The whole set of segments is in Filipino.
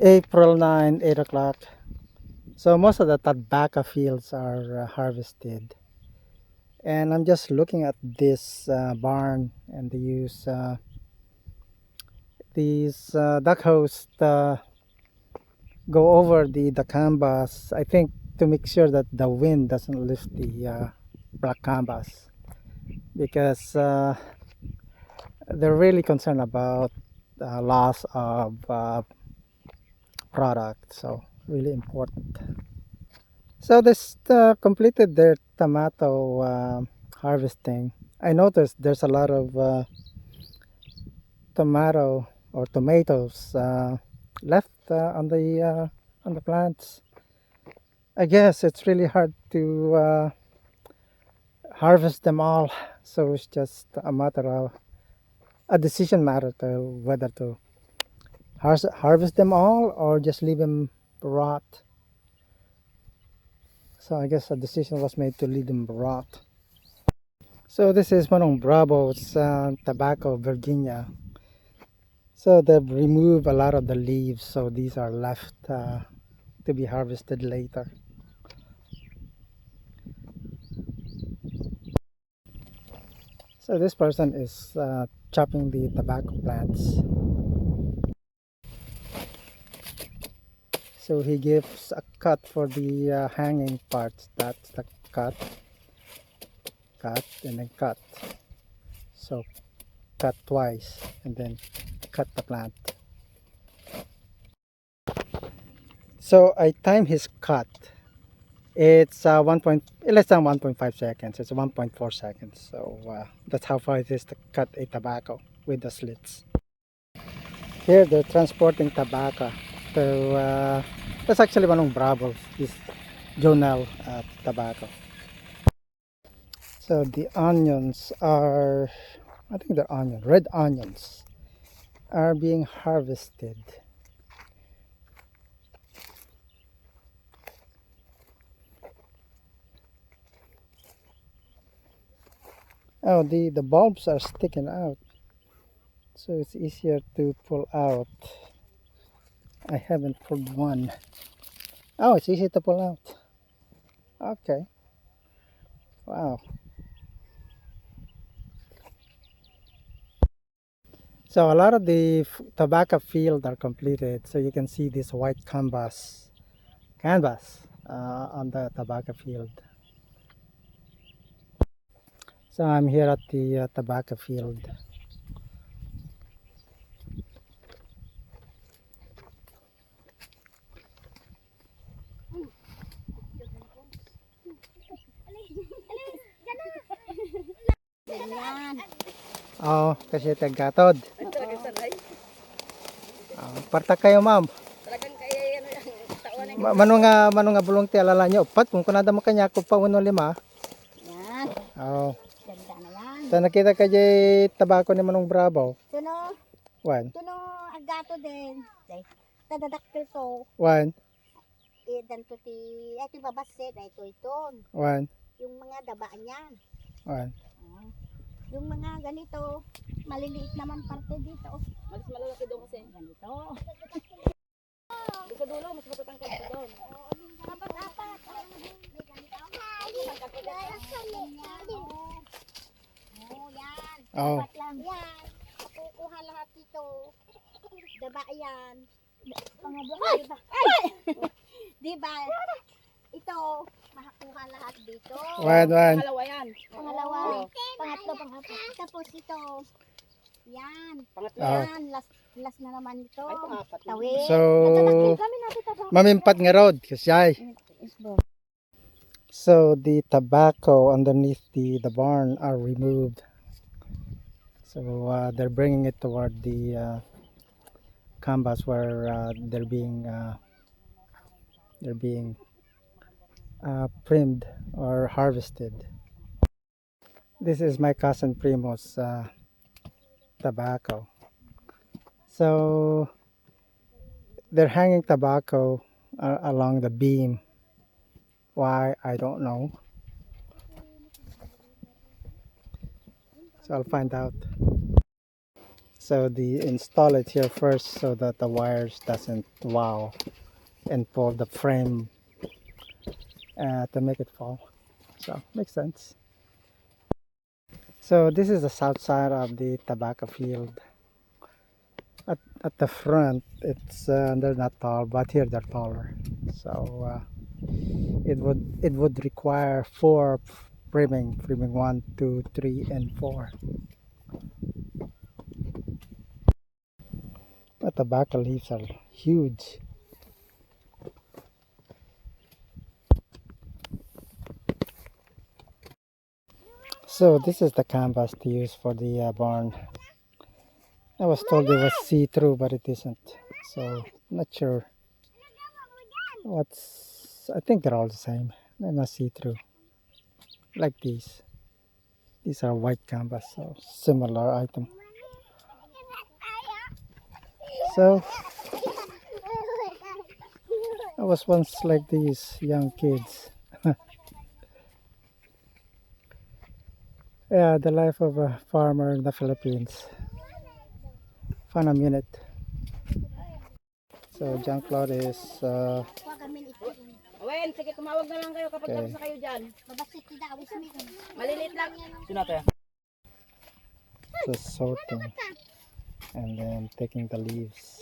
April 9, 8 o'clock. So most of the tobacco fields are harvested. And I'm just looking at this barn, and they use these duck hose go over the canvas, I think, to make sure that the wind doesn't lift the black canvas, because they're really concerned about loss of product. So really important. So this completed their tomato harvesting. I noticed there's a lot of tomato or tomatoes left on the plants. I guess it's really hard to harvest them all, so it's just a matter of a decision matter to whether to harvest them all or just leave them rot. So I guess a decision was made to leave them rot. So this is Manong Bravo's tobacco, Virginia. So they've removed a lot of the leaves, so these are left to be harvested later. So this person is chopping the tobacco plants. So he gives a cut for the hanging parts. That's the cut, and then cut. So cut twice and then cut the plant. So I time his cut. It's less than 1.5 seconds. It's 1.4 seconds. So that's how far it is to cut a tobacco with the slits. Here they're transporting tobacco to that's actually one of Bravo's, this Jonel tobacco. So the onions are, I think they're red onions are being harvested. Oh, the bulbs are sticking out, so it's easier to pull out. I haven't pulled one. Oh, it's easy to pull out. Okay. Wow. So a lot of the tobacco field are completed. So you can see this white canvas on the tobacco field. So I'm here at the tobacco field. Oh, kasi taggatod. Parta kayo, ma'am. Mano nga bulong ti alala nyo upat kung kunada mo kanya ko pa 1.5. Yan. Oh. Ganda na yan. So nakita ka jay tabako ni Manong Bravo. Tuno. Wan. Tuno agato din. Tadadaktil to. Wan. Dan to ti ito babaset ito ito. Wan. Yung mga daba niyan. Wan. Yung mga ganito, maliliit naman parte dito. Mas malalaki doon kasi. Ganito. Sa dulo, mas matatangkad pa doon. Apat-apat. May ganito. Oh, yan. Oh. Apat lang. Yan. Kukuha lahat dito. Daba yan. Diba? Diba? Ito, makakuha lahat dito. Wan. Pangalawa yan. Pangalawa. Pangatlo, pangapat. Tapos ito. Yan. Pangatlo. Yan. Last na naman ito. Ay, pangapat. Tawid. So, Kami natin tabak. mamimpat nga road kasi. So the tobacco underneath the barn are removed. So they're bringing it toward the canvas where they're being primed or harvested. This is my cousin Primo's tobacco. So they're hanging tobacco along the beam. Why, I don't know. So I'll find out. So they install it here first so that the wires doesn't wow and pull the frame to make it fall. So makes sense. So this is the south side of the tobacco field. At the front, it's they're not tall, but here they're taller. So it would require 4 framing 1, 2, 3, and 4. The tobacco leaves are huge. So this is the canvas to use for the barn. I was told it was see-through, but it isn't. So not sure. I think they're all the same. They're not see-through. Like these. These are white canvas, so similar item. So I was once like these young kids. Yeah, the life of a farmer in the Philippines. Fun a minute. So Jean-Claude is Kuha kami ito. Wen, sige, tumawag na lang kayo kapag Okay. tapos na kayo dyan. Babasit si Dawis mo. Maliliit lang. just sorting and then taking the leaves.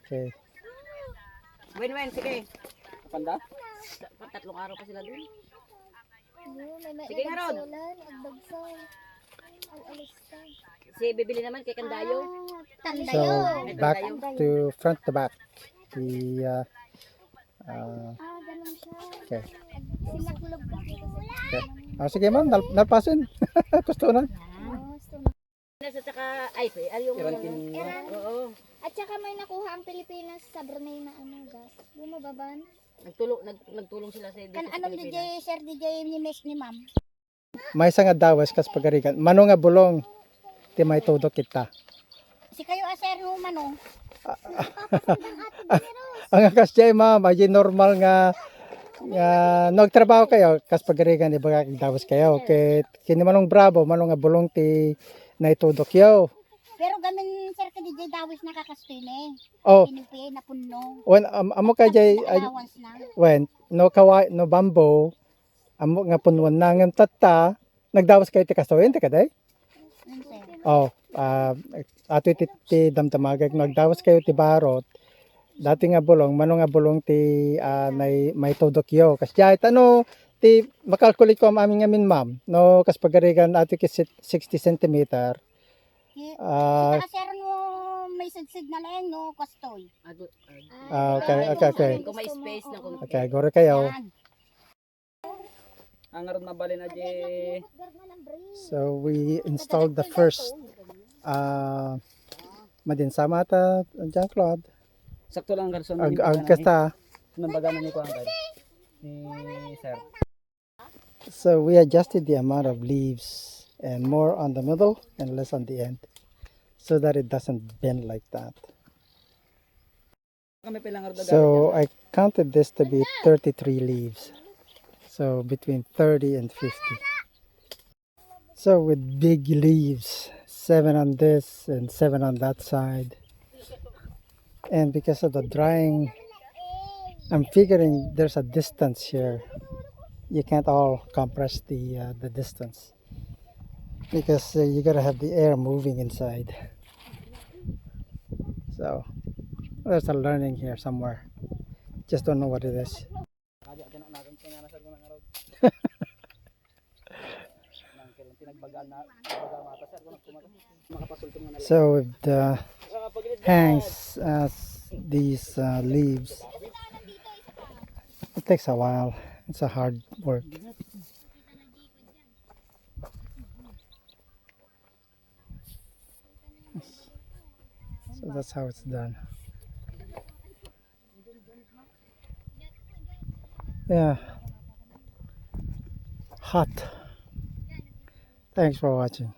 Okay. Wen, sige. Panda? Tatlong araw pa sila dun. Sige nga, Rod. Si bibili naman kay Kandayo. So back to front to back. The Ganun siya. okay. Sinakulog ba? Okay. Sige ma'am, nalpasin. Gusto na. At saka, ay, yung oo. At saka may nakuha ang Pilipinas sa Brunei na gas. Bumababan. Nagtulong sila sa dito Kan sa anong Pilipinas. DJ, Sir DJ ni Miss ni Ma'am? May isang adawas kas pagarigan. Mano nga bulong. Ti may todo kita. Si kayo aser no manong. Ang kas jay ma'am, ay normal nga nagtrabaho kayo kas pagarigan ibaga kag dawas kayo. Kay kini manong bravo, manong nga bulong ti naitudok yaw. Pero gamin Sir ka DJ Dawis nakakastine. Oh, Pinipiyay na punno. when amo ka jay Allowance na. when no kawai no bambo amo nga punwan na ngam tatta nagdawas kayo ti kasoyen ti kaday. Sir. Oh, ato ti damdamagag nagdawas kayo ti barot. Dati nga bulong, mano nga bulong ti may tudokyo. Kas jay tano ti makalkulit ko am amin ngamin ma'am. No kas pagarigan ato ki 60 cm. Si Ah, Sir no may sigsid na lang no kastoy. okay. Kung may space na kung Okay, goro kayo. Yan. ang aron na bali na di So we installed the first madinsama ta Jean-Claude. sakto lang garson Kasta. nambaga na ni ko ang ni sir. So we adjusted the amount of leaves and more on the middle and less on the end so that it doesn't bend like that. Kami pilang So I counted this to be 33 leaves. So between 30 and 50. So with big leaves, 7 on this and 7 on that side. And because of the drying, I'm figuring there's a distance here. You can't all compress the distance because you gotta have the air moving inside. So there's a learning here somewhere. Just don't know what it is. So with the hangs these leaves, it takes a while. It's a hard work. So that's how it's done. Yeah. Hot. Thanks for watching.